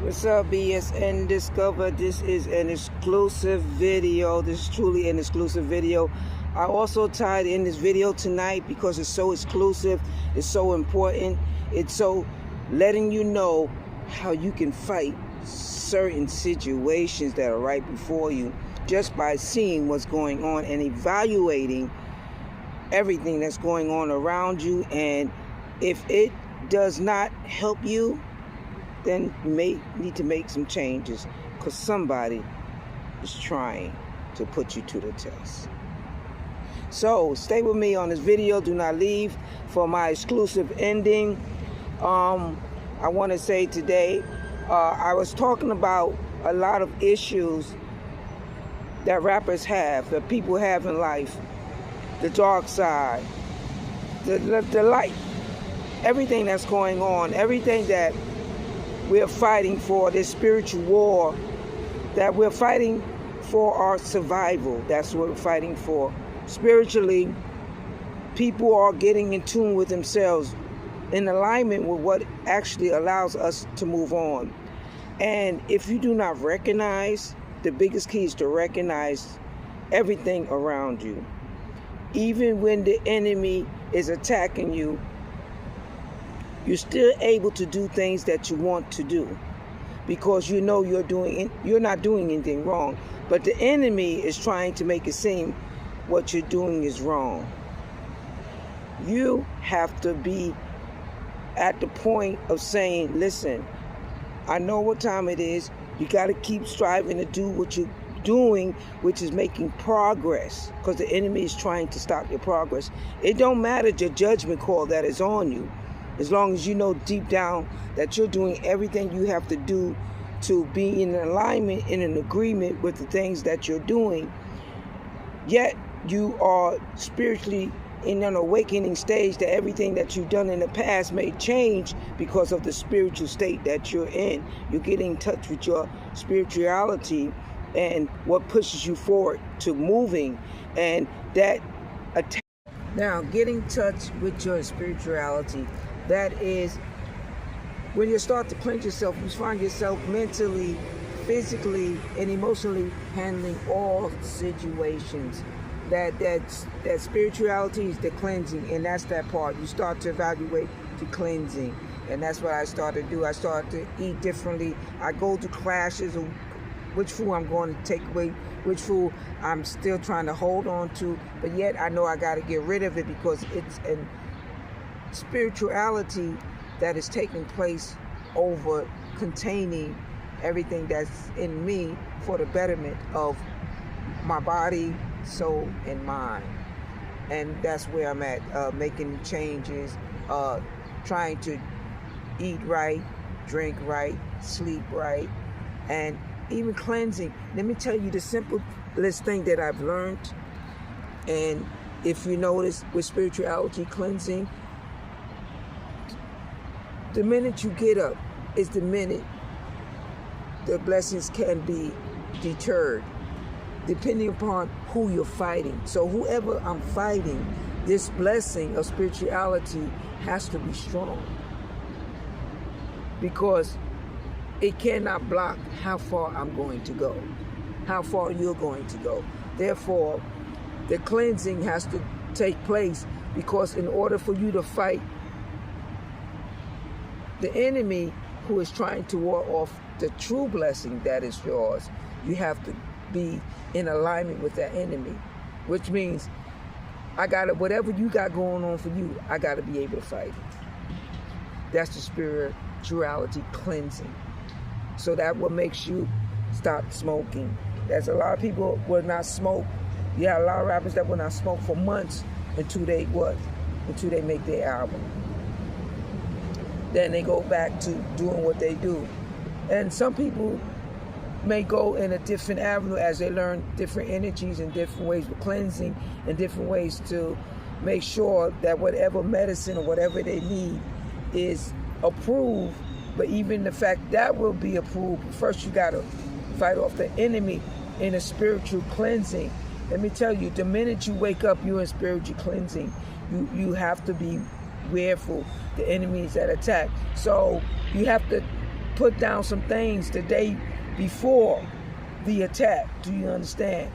What's up, BSdiscover? This is an exclusive video. This is truly an exclusive video. I also tied in this video tonight because it's so exclusive. It's so important. It's so letting you know how you can fight certain situations that are right before you just by seeing what's going on and evaluating everything that's going on around you. And if it does not help you, then you may need to make some changes because somebody is trying to put you to the test. So stay with me on this video. Do not leave for my exclusive ending. I want to say today, I was talking about a lot of issues that rappers have, that people have in life. The dark side, the light, everything that's going on, everything that we're fighting for, this spiritual war, that we're fighting for our survival. That's what we're fighting for. Spiritually, people are getting in tune with themselves, in alignment with what actually allows us to move on. And if you do not recognize, the biggest key is to recognize everything around you. Even when the enemy is attacking you, you're still able to do things that you want to do because you know you're not doing anything wrong. But the enemy is trying to make it seem what you're doing is wrong. You have to be at the point of saying, listen, I know what time it is. You got to keep striving to do what you're doing, which is making progress, because the enemy is trying to stop your progress. It don't matter the judgment call that is on you. As long as you know deep down that you're doing everything you have to do to be in alignment, in an agreement with the things that you're doing, yet you are spiritually in an awakening stage that everything that you've done in the past may change because of the spiritual state that you're in. You get in touch with your spirituality and what pushes you forward to moving, and that attack. Now, get in touch with your spirituality. That is when you start to cleanse yourself, you find yourself mentally, physically, and emotionally handling all situations. That spirituality is the cleansing, and that's that part. You start to evaluate the cleansing, and that's what I started to do. I started to eat differently. I go to classes of which food I'm going to take away, which food I'm still trying to hold on to, but yet I know I got to get rid of it because it's an spirituality that is taking place over containing everything that's in me for the betterment of my body, soul, and mind. And that's where I'm at, making changes, trying to eat right, drink right, sleep right, and even cleansing. Let me tell you the simplest thing that I've learned. And if you notice with spirituality cleansing, the minute you get up is the minute the blessings can be deterred, depending upon who you're fighting. So whoever I'm fighting, this blessing of spirituality has to be strong, because it cannot block how far I'm going to go, how far you're going to go. Therefore, the cleansing has to take place, because in order for you to fight the enemy who is trying to ward off the true blessing that is yours, you have to be in alignment with that enemy, which means whatever you got going on for you, I got to be able to fight it. That's the spirituality cleansing. So that what makes you stop smoking. There's a lot of people will not smoke. You have a lot of rappers that will not smoke for months until they make their album. Then they go back to doing what they do. And some people may go in a different avenue as they learn different energies and different ways of cleansing and different ways to make sure that whatever medicine or whatever they need is approved. But even the fact that will be approved, first you got to fight off the enemy in a spiritual cleansing. Let me tell you, the minute you wake up, you're in spiritual cleansing. You have to be fearful the enemies that attack. So you have to put down some things the day before the attack. Do you understand?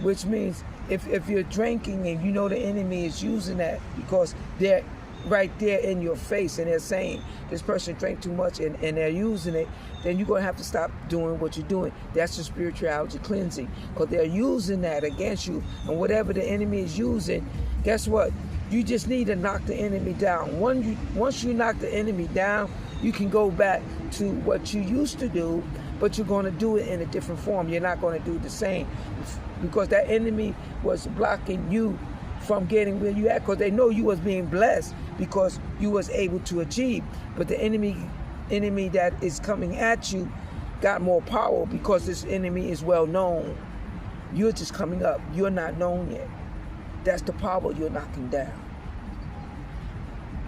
Which means if you're drinking and you know the enemy is using that because they're right there in your face and they're saying this person drank too much and they're using it, then you're going to have to stop doing what you're doing. That's the spirituality cleansing, because they're using that against you. And whatever the enemy is using, guess what? You just need to knock the enemy down. Once you knock the enemy down, you can go back to what you used to do, but you're going to do it in a different form. You're not going to do the same, because that enemy was blocking you from getting where you at, because they know you was being blessed because you was able to achieve. But the enemy that is coming at you got more power because this enemy is well known. You're just coming up. You're not known yet. That's the power you're knocking down.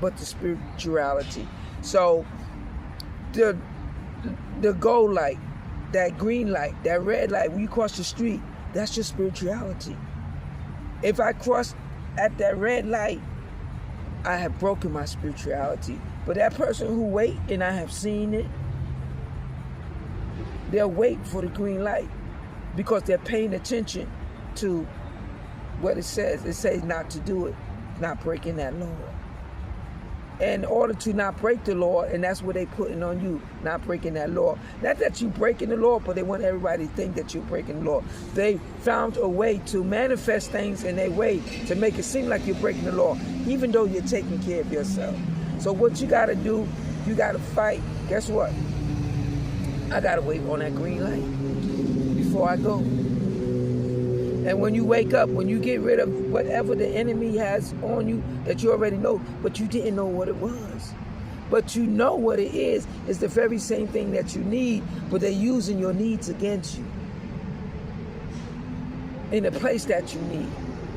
But the spirituality. So the gold light, that green light, that red light, when you cross the street, that's your spirituality. If I cross at that red light, I have broken my spirituality. But that person who wait, and I have seen it, they'll wait for the green light because they're paying attention to what it says. It says not to do it, not breaking that law. In order to not break the law, and that's what they putting on you, not breaking that law. Not that you breaking the law, but they want everybody to think that you're breaking the law. They found a way to manifest things in a way to make it seem like you're breaking the law, even though you're taking care of yourself. So what you got to do, you got to fight. Guess what? I got to wait on that green light before I go. And when you wake up, when you get rid of whatever the enemy has on you that you already know, but you didn't know what it was. But you know what it is. It's the very same thing that you need, but they're using your needs against you. In the place that you need,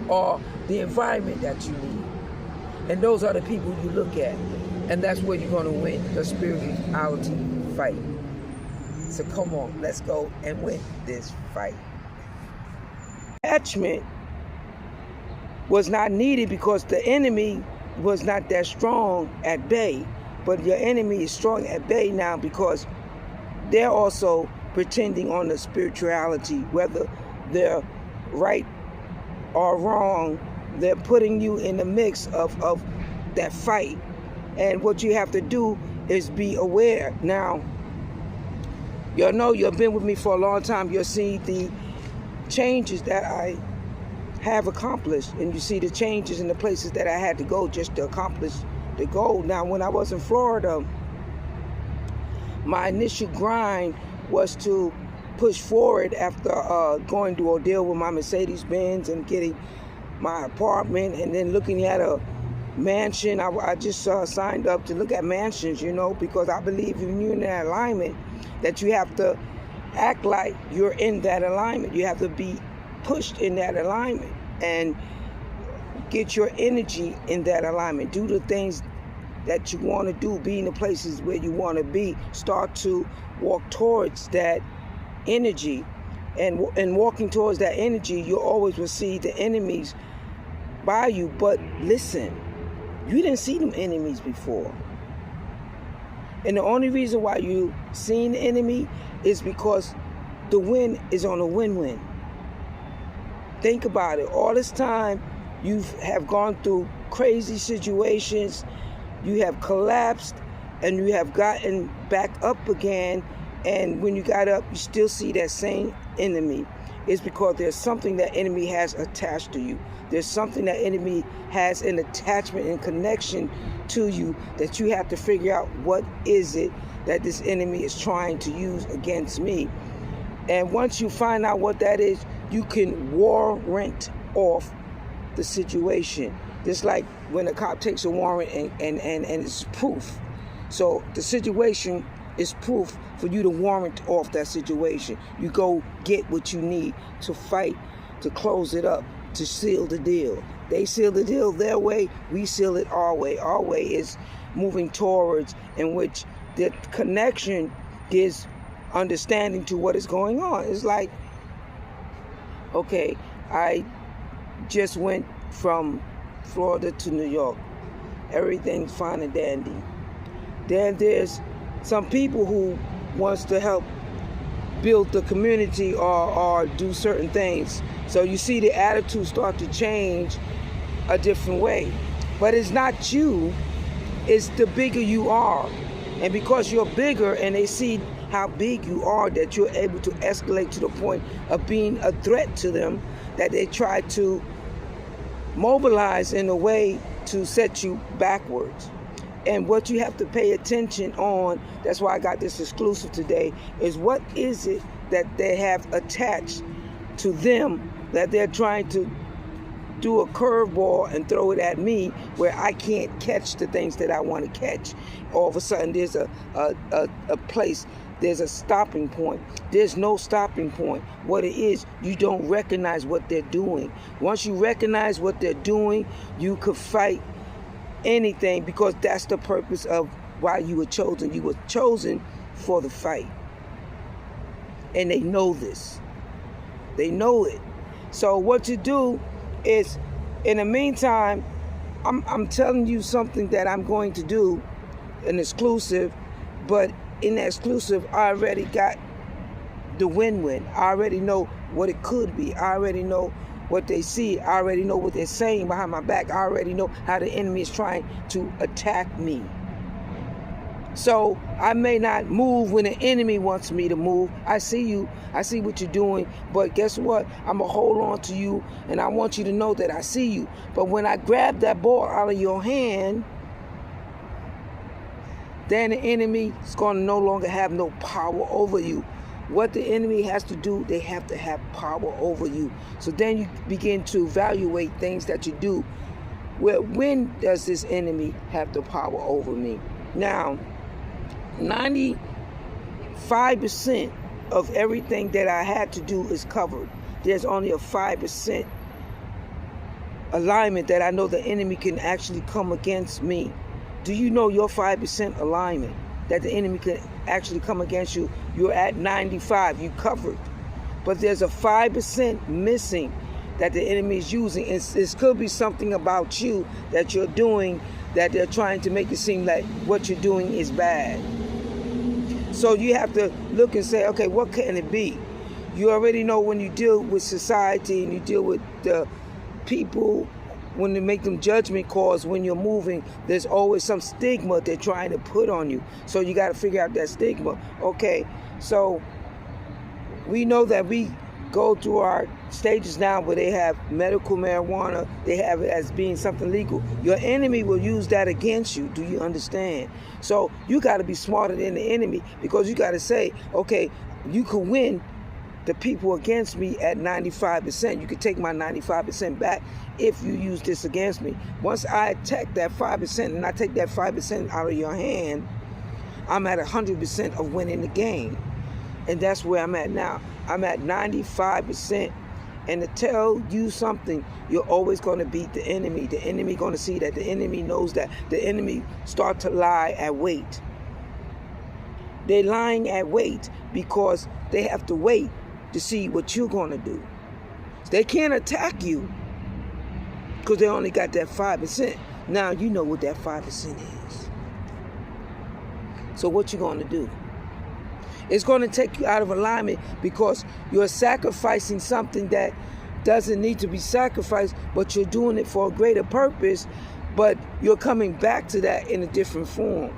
or the environment that you need. And those are the people you look at. And that's where you're going to win the spirituality fight. So come on, let's go and win this fight. Attachment was not needed because the enemy was not that strong at bay, but your enemy is strong at bay now because they're also pretending on the spirituality, whether they're right or wrong. They're putting you in the mix of that fight, and what you have to do is be aware. Now, y'all know you've been with me for a long time. You'll see the changes that I have accomplished, and you see the changes in the places that I had to go just to accomplish the goal. Now, when I was in Florida, my initial grind was to push forward after going to ordeal with my Mercedes-Benz and getting my apartment and then looking at a mansion. I just signed up to look at mansions, because I believe when you're in that alignment that you have to act like you're in that alignment. You have to be pushed in that alignment and get your energy in that alignment. Do the things that you want to do. Be in the places where you want to be. Start to walk towards that energy. And walking towards that energy, you always will see the enemies by you. But listen, you didn't see them enemies before. And the only reason why you seen the enemy is because the win is on a win-win. Think about it. All this time, you have gone through crazy situations. You have collapsed, and you have gotten back up again. And when you got up, you still see that same enemy. It's because there's something that enemy has attached to you. There's something that enemy has an attachment and connection to you that you have to figure out what is it that this enemy is trying to use against me. And once you find out what that is, you can warrant off the situation. Just like when a cop takes a warrant and it's proof. So the situation is proof for you to warrant off that situation. You go get what you need to fight, to close it up, to seal the deal. They seal the deal their way, we seal it our way. Our way is moving towards in which the connection gives understanding to what is going on. It's like, okay, I just went from Florida to New York. Everything's fine and dandy. Then there's some people who wants to help build the community or do certain things. So you see the attitude start to change a different way. But it's not you, it's the bigger you are. And because you're bigger and they see how big you are, that you're able to escalate to the point of being a threat to them, that they try to mobilize in a way to set you backwards. And what you have to pay attention on, that's why I got this exclusive today, is what is it that they have attached to them that they're trying to do a curveball and throw it at me where I can't catch the things that I want to catch. All of a sudden there's a place, there's a stopping point. There's no stopping point. What it is, you don't recognize what they're doing. Once you recognize what they're doing, you could fight anything, because that's the purpose of why you were chosen. You were chosen for the fight. And they know this. They know it. So what you do is, in the meantime, I'm telling you something that I'm going to do, an exclusive, but in that exclusive, I already got the win-win. I already know what it could be. I already know what they see. I already know what they're saying behind my back. I already know how the enemy is trying to attack me. So I may not move when the enemy wants me to move. I see you. I see what you're doing. But guess what? I'm going to hold on to you, and I want you to know that I see you. But when I grab that ball out of your hand, then the enemy is going to no longer have no power over you. What the enemy has to do, they have to have power over you. So then you begin to evaluate things that you do. Well, when does this enemy have the power over me? Now, 95% of everything that I had to do is covered. There's only a 5% alignment that I know the enemy can actually come against me. Do you know your 5% alignment that the enemy can actually come against you? You're at 95, you covered. But there's a 5% missing that the enemy is using. And this could be something about you that you're doing that they're trying to make it seem like what you're doing is bad. So you have to look and say, okay, what can it be? You already know when you deal with society and you deal with the people, when they make them judgment calls when you're moving, there's always some stigma they're trying to put on you. So you got to figure out that stigma. Okay, so we know that we go through our stages now where they have medical marijuana, they have it as being something legal. Your enemy will use that against you. Do you understand? So you got to be smarter than the enemy, because you got to say, okay, you can win the people against me at 95%. You can take my 95% back if you use this against me. Once I attack that 5% and I take that 5% out of your hand, I'm at 100% of winning the game. And that's where I'm at now. I'm at 95%. And to tell you something, you're always going to beat the enemy. The enemy going to see that. The enemy knows that. The enemy start to lie at wait. They're lying at wait because they have to wait to see what you're going to do. They can't attack you because they only got that 5%. Now you know what that 5% is. So what you going to do? It's going to take you out of alignment because you're sacrificing something that doesn't need to be sacrificed, but you're doing it for a greater purpose, but you're coming back to that in a different form.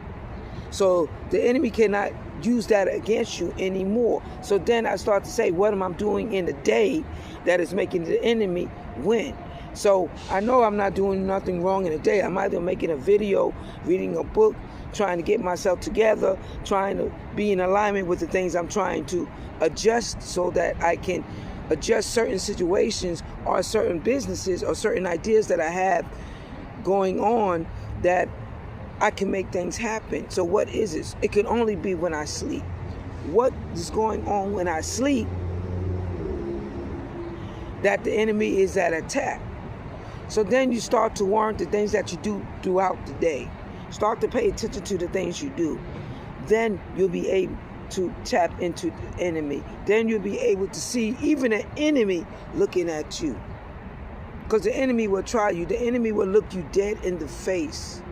So the enemy cannot use that against you anymore. So then I start to say, what am I doing in the day that is making the enemy win? So I know I'm not doing nothing wrong in the day. I'm either making a video, reading a book, trying to get myself together, trying to be in alignment with the things I'm trying to adjust so that I can adjust certain situations or certain businesses or certain ideas that I have going on that I can make things happen. So what is this? It can only be when I sleep. What is going on when I sleep that the enemy is at attack? So then you start to warrant the things that you do throughout the day. Start to pay attention to the things you do. Then you'll be able to tap into the enemy. Then you'll be able to see even an enemy looking at you. Because the enemy will try you. The enemy will look you dead in the face.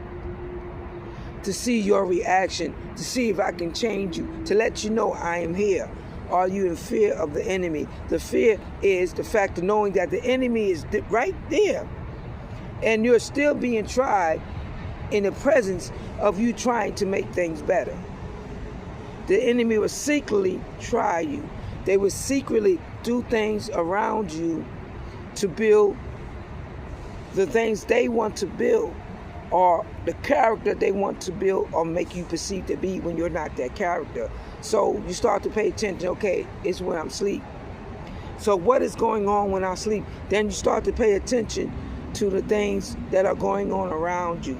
to see your reaction, to see if I can change you, to let you know I am here. Are you in fear of the enemy? The fear is the fact of knowing that the enemy is right there, and you're still being tried in the presence of you trying to make things better. The enemy will secretly try you. They will secretly do things around you to build the things they want to build, or the character they want to build or make you perceive to be when you're not that character. So you start to pay attention. Okay, it's when I'm asleep. So what is going on when I sleep? Then you start to pay attention to the things that are going on around you.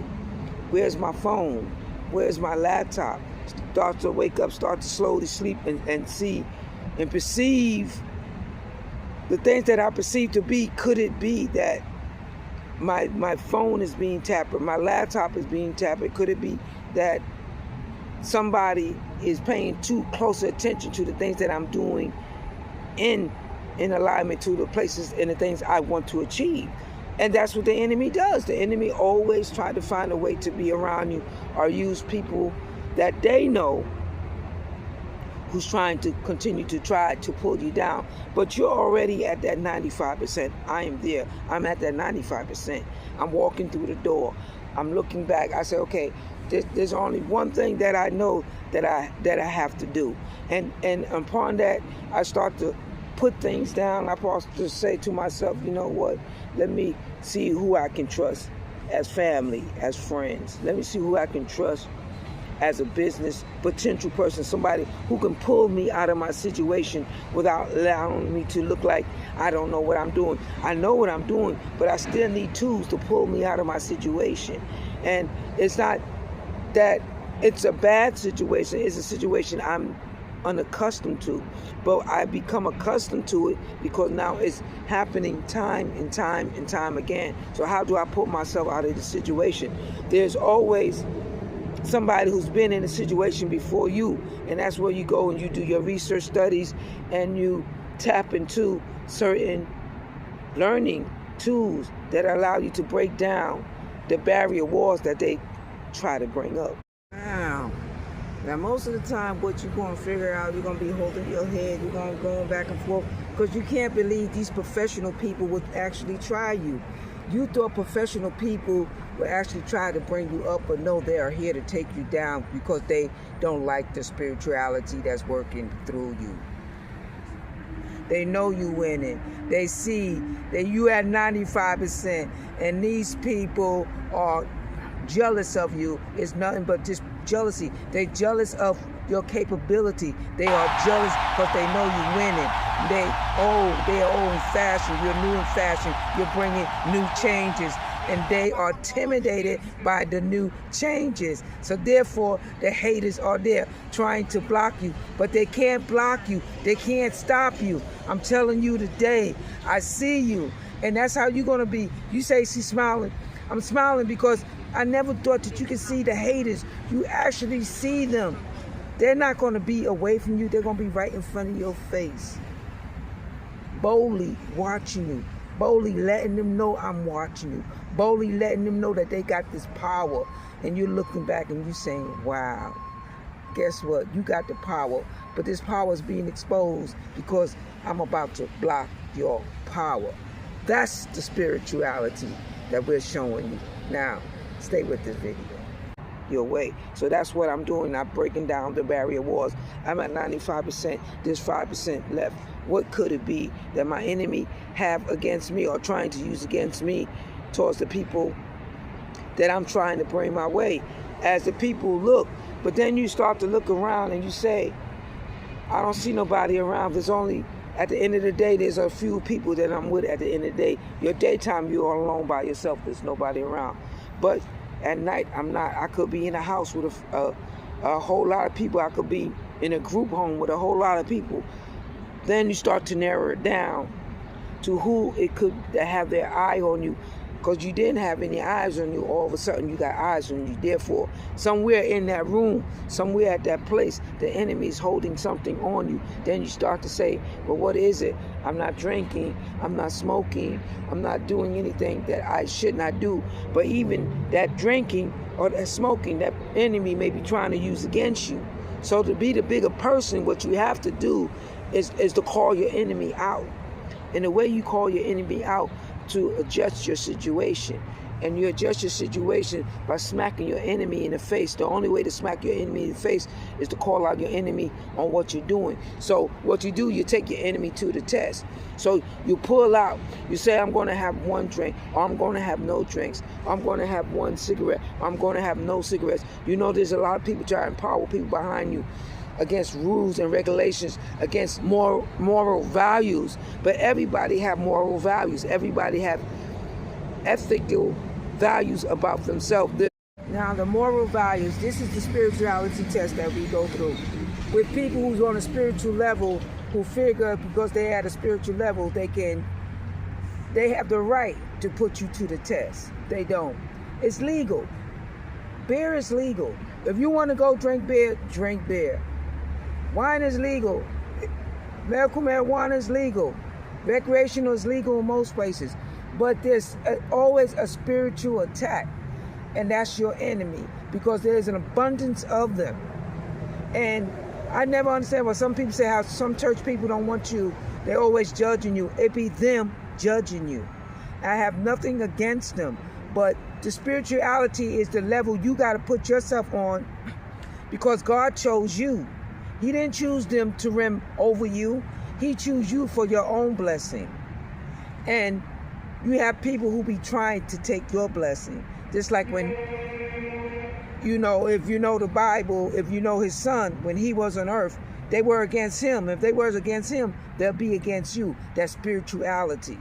Where's my phone? Where's my laptop? Start to wake up, start to slowly sleep and see and perceive the things that I perceive to be. Could it be that my phone is being tapped, my laptop is being tapped? Could it be that somebody is paying too close attention to the things that I'm doing in alignment to the places and the things I want to achieve? And that's what the enemy does. The enemy always tries to find a way to be around you or use people that they know who's trying to continue to try to pull you down. But you're already at that 95%. I am there. I'm at that 95%. I'm walking through the door. I'm looking back. I say, okay, there's only one thing that I know that I have to do. And upon that, I start to put things down. I start to say to myself, you know what? Let me see who I can trust as family, as friends. Let me see who I can trust as a business potential person, somebody who can pull me out of my situation without allowing me to look like I don't know what I'm doing. I know what I'm doing, but I still need tools to pull me out of my situation. And it's not that it's a bad situation. It's a situation I'm unaccustomed to, but I become accustomed to it because now it's happening time and time again. So how do I pull myself out of the situation? There's always somebody who's been in a situation before you, and that's where you go and you do your research studies and you tap into certain learning tools that allow you to break down the barrier walls that they try to bring up. Wow. Now most of the time what you're going to figure out, you're going to be holding your head, you're going to go back and forth because you can't believe these professional people would actually try you. You thought professional people will actually try to bring you up, but no, they are here to take you down because they don't like the spirituality that's working through you. They know you winning. They see that you at 95%, and these people are jealous of you. It's nothing but just jealousy. They're jealous of your capability. They are jealous because they know you're winning. They are old in fashion. You're new in fashion. You're bringing new changes, and they are intimidated by the new changes. So therefore, the haters are there trying to block you, but they can't block you. They can't stop you. I'm telling you today, I see you, and that's how you're gonna be. You say she's smiling. I'm smiling because I never thought that you could see the haters. You actually see them. They're not going to be away from you. They're going to be right in front of your face. Boldly watching you. Boldly letting them know I'm watching you. Boldly letting them know that they got this power. And you're looking back and you're saying, wow, guess what? You got the power. But this power is being exposed because I'm about to block your power. That's the spirituality that we're showing you. Now, stay with this video your way. So that's what I'm doing. I'm breaking down the barrier walls. I'm at 95%. There's 5% left. What could it be that my enemy have against me or trying to use against me towards the people that I'm trying to bring my way? As the people look, but then you start to look around and you say, I don't see nobody around. There's only, at the end of the day, there's a few people that I'm with at the end of the day. Your daytime, you're all alone by yourself. There's nobody around. But at night, I'm not. I could be in a house with a whole lot of people. I could be in a group home with a whole lot of people. Then you start to narrow it down to who it could have their eye on you, because you didn't have any eyes on you. All of a sudden you got eyes on you. Therefore, somewhere in that room, somewhere at that place, the enemy is holding something on you. Then you start to say, well, what is it? I'm not drinking, I'm not smoking, I'm not doing anything that I should not do. But even that drinking or that smoking, that enemy may be trying to use against you. So to be the bigger person, what you have to do is to call your enemy out. And the way you call your enemy out, to adjust your situation. And you adjust your situation by smacking your enemy in the face. The only way to smack your enemy in the face is to call out your enemy on what you're doing. So what you do, you take your enemy to the test. So you pull out, you say, I'm going to have one drink, or I'm going to have no drinks, or I'm going to have one cigarette, or I'm going to have no cigarettes. You know, there's a lot of people trying to empower people behind you against rules and regulations, against moral values. But everybody have moral values. Everybody have ethical values about themselves. Now, the moral values, this is the spirituality test that we go through. With people who's on a spiritual level, who figure because they at a spiritual level, they have the right to put you to the test. They don't. It's legal. Beer is legal. If you want to go drink beer, drink beer. Wine is legal. Medical marijuana is legal. Recreational is legal in most places. But there's always a spiritual attack. And that's your enemy. Because there's an abundance of them. And I never understand why some people say how some church people don't want you. They're always judging you. It be them judging you. I have nothing against them. But the spirituality is the level you got to put yourself on. Because God chose you. He didn't choose them to reign over you. He chose you for your own blessing. And you have people who be trying to take your blessing. Just like when, you know, if you know the Bible, if you know his son, when he was on earth, they were against him. If they were against him, they'll be against you. That's spirituality.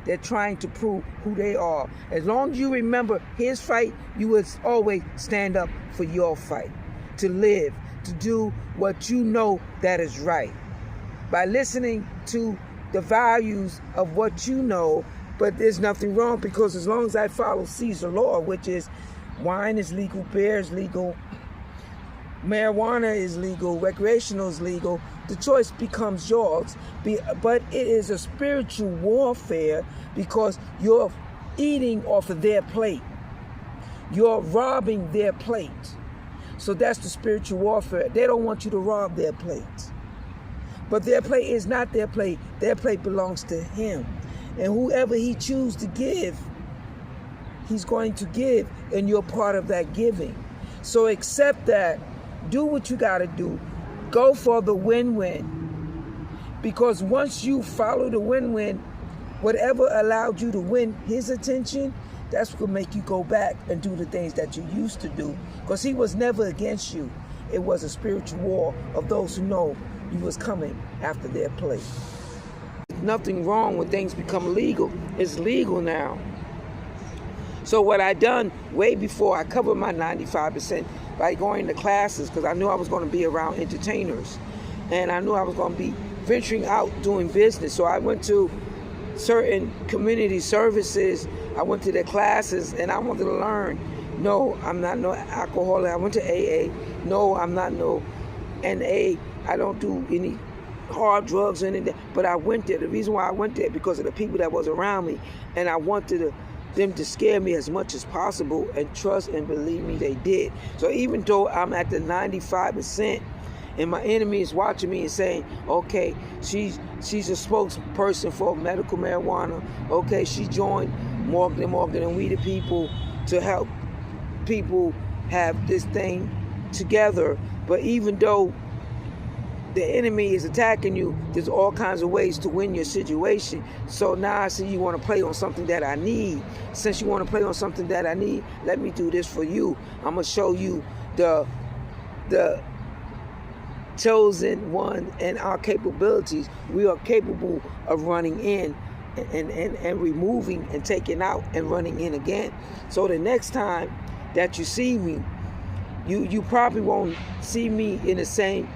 They're trying to prove who they are. As long as you remember his fight, you will always stand up for your fight. To live, to do what you know that is right. By listening to the values of what you know, but there's nothing wrong, because as long as I follow Caesar law, which is wine is legal, beer is legal, marijuana is legal, recreational is legal, the choice becomes yours. But it is a spiritual warfare, because you're eating off of their plate. You're robbing their plate. So that's the spiritual warfare. They don't want you to rob their plate. But their plate is not their plate. Their plate belongs to him. And whoever he chooses to give, he's going to give, and you're part of that giving. So accept that. Do what you got to do. Go for the win-win. Because once you follow the win-win, whatever allowed you to win his attention, that's what will make you go back and do the things that you used to do. Because he was never against you. It was a spiritual war of those who know you was coming after their plate. Nothing wrong when things become legal. It's legal now. So what I done way before, I covered my 95% by going to classes, because I knew I was going to be around entertainers. And I knew I was going to be venturing out doing business. So I went to certain community services. I went to their classes, and I wanted to learn. No, I'm not no alcoholic. I went to AA. No, I'm not no NA. I don't do any hard drugs or anything. But I went there. The reason why I went there, because of the people that was around me. And I wanted them to scare me as much as possible, and trust and believe me, they did. So even though I'm at the 95%, and my enemy is watching me and saying, okay, she's a spokesperson for medical marijuana. Okay, she joined Morgan and We the People to help people have this thing together. But even though the enemy is attacking you, there's all kinds of ways to win your situation. So now I see you want to play on something that I need. Since you want to play on something that I need, let me do this for you. I'm going to show you the chosen one and our capabilities. We are capable of running in and removing and taking out and running in again. So the next time that you see me, you probably won't see me in the same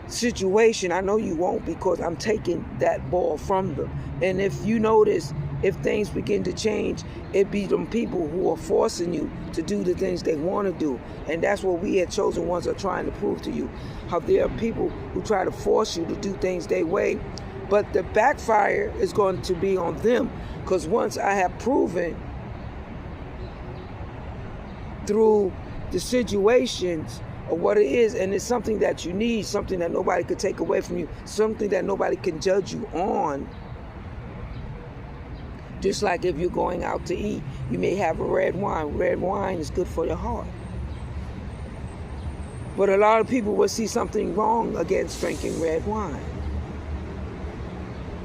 situation. I know you won't, because I'm taking that ball from them. And if you notice, if things begin to change, it be them people who are forcing you to do the things they want to do. And that's what we at Chosen Ones are trying to prove to you. How there are people who try to force you to do things their way, but the backfire is going to be on them. Because once I have proven through the situations of what it is, and it's something that you need, something that nobody could take away from you, something that nobody can judge you on. Just like if you're going out to eat, you may have a red wine. Red wine is good for your heart. But a lot of people will see something wrong against drinking red wine.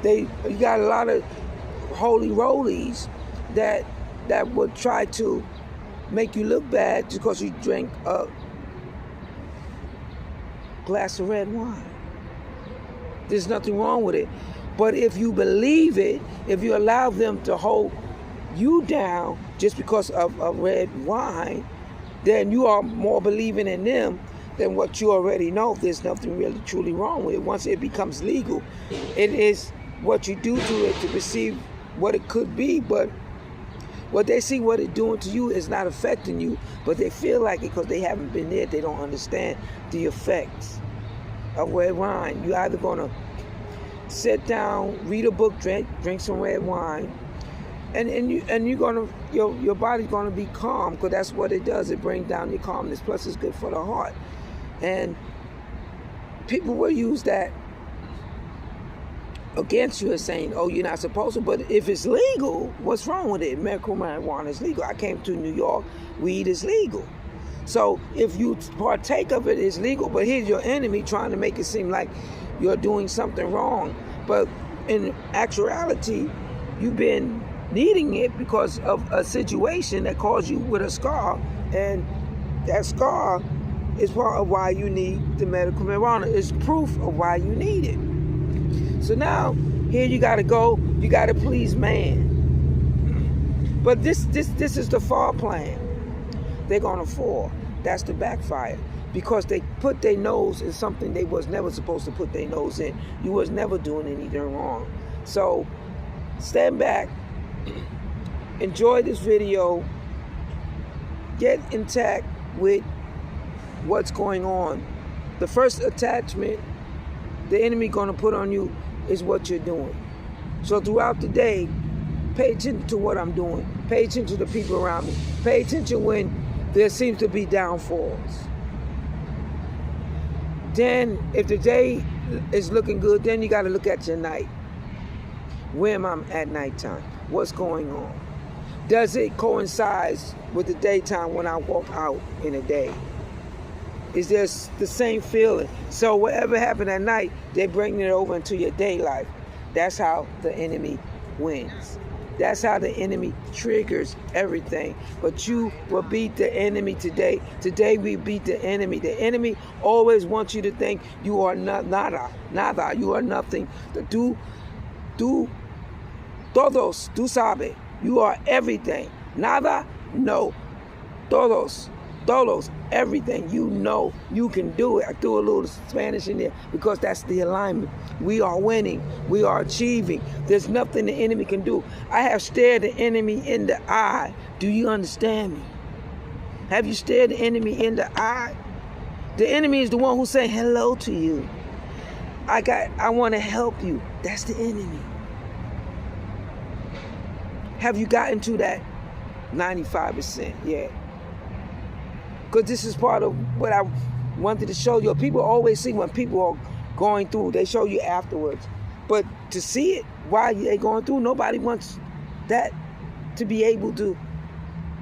You got a lot of holy rollies that would try to make you look bad just because you drink a glass of red wine. There's nothing wrong with it. But if you believe it, if you allow them to hold you down just because of a red wine, then you are more believing in them than what you already know. There's nothing really truly wrong with it. Once it becomes legal, it is what you do to it to perceive what it could be. But what they see what it's doing to you is not affecting you, but they feel like it because they haven't been there. They don't understand the effects of red wine. You're either going to sit down, read a book, drink some red wine, and you're gonna your body's gonna be calm, because that's what it does. It brings down your calmness. Plus, it's good for the heart. And people will use that against you as saying, "Oh, you're not supposed to." But if it's legal, what's wrong with it? Medical marijuana is legal. I came to New York. Weed is legal. So if you partake of it, it's legal. But here's your enemy trying to make it seem like you're doing something wrong. But in actuality, you've been needing it because of a situation that caused you with a scar. And that scar is part of why you need the medical marijuana. It's proof of why you need it. So now, here you got to go. You got to please man. But this is the fall plan. They're going to fall. That's the backfire. Because they put their nose in something they was never supposed to put their nose in. You was never doing anything wrong. So stand back, enjoy this video, get intact with what's going on. The first attachment the enemy gonna put on you is what you're doing. So throughout the day, pay attention to what I'm doing. Pay attention to the people around me. Pay attention when there seems to be downfalls. Then, if the day is looking good, then you got to look at your night. Where am I at nighttime? What's going on? Does it coincide with the daytime when I walk out in a day? Is there the same feeling? So whatever happened at night, they bring it over into your day life. That's how the enemy wins. That's how the enemy triggers everything. But you will beat the enemy today. Today we beat the enemy. The enemy always wants you to think you are nada. You are nothing. Tú todos, tú sabes. You are everything. Nada, no. Todos, everything. You know you can do it. I threw a little Spanish in there because that's the alignment. We are winning. We are achieving. There's nothing the enemy can do. I have stared the enemy in the eye. Do you understand me? Have you stared the enemy in the eye? The enemy is the one who's saying hello to you. I want to help you. That's the enemy. Have you gotten to that 95% yet? Because this is part of what I wanted to show you. People always see when people are going through, they show you afterwards. But to see it while they're going through, nobody wants that to be able to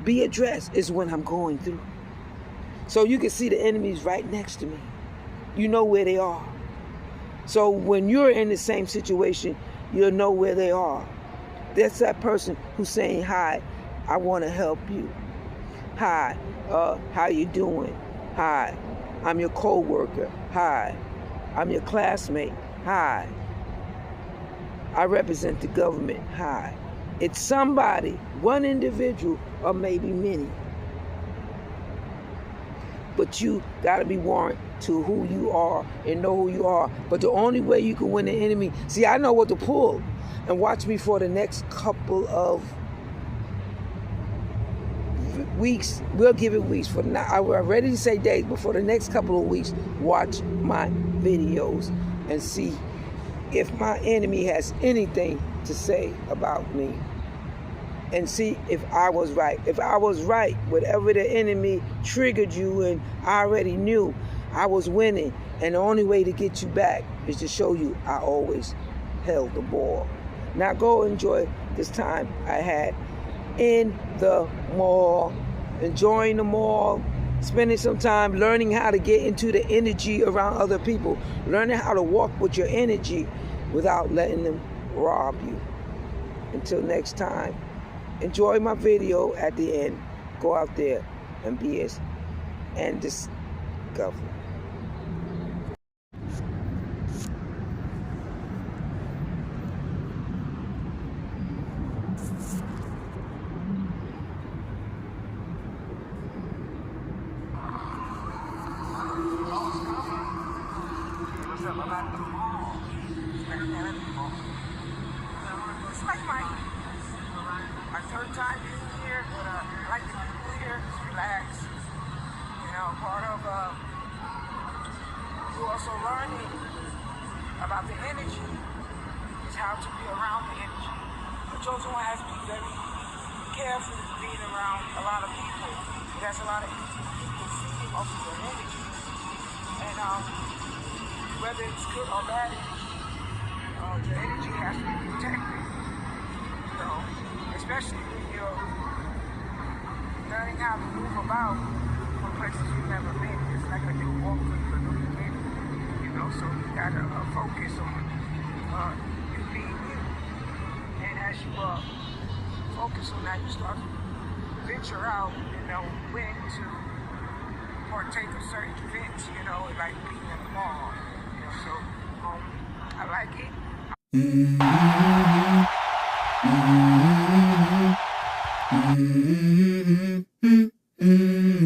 be addressed. Is when I'm going through. So you can see the enemies right next to me. You know where they are. So when you're in the same situation, you'll know where they are. That's that person who's saying, "Hi, I want to help you. Hi, how you doing? Hi, I'm your co-worker. Hi, I'm your classmate. Hi, I represent the government. Hi." It's somebody, one individual, or maybe many. but you got to be warned to who you are and know who you are. But the only way you can win the enemy, see, I know what to pull. And watch me for the next couple of weeks. We'll give it weeks. For now, I'm ready to say days, but for the next couple of weeks, watch my videos and see if my enemy has anything to say about me. And see if I was right. If I was right, whatever the enemy triggered you and I already knew, I was winning. And the only way to get you back is to show you I always held the ball. Now go enjoy this time I had in the mall, enjoying the mall, spending some time learning how to get into the energy around other people, learning how to walk with your energy without letting them rob you. Until next time, enjoy my video at the end. Go out there and BS and discover. It's like my third time being here, but I like the people here. It's relaxed. You know, part of you also learning about the energy is how to be around the energy. But you also have to be very careful being around a lot of people. There's a lot of people feeding off of your energy. And whether it's good or bad energy, your energy has to be protected. You know, especially when you're learning how to move about from places you've never been. It's like a new walk to a new beginning. You know, so you gotta focus on you being you. And as you focus on that, you start to venture out and know when to partake of certain events. You know, like being at the mall. You know, so I like it.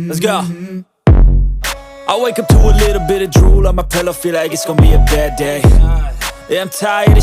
Let's go. I wake up to a little bit of drool on my pillow, feel like it's gonna be a bad day. Yeah, I'm tired of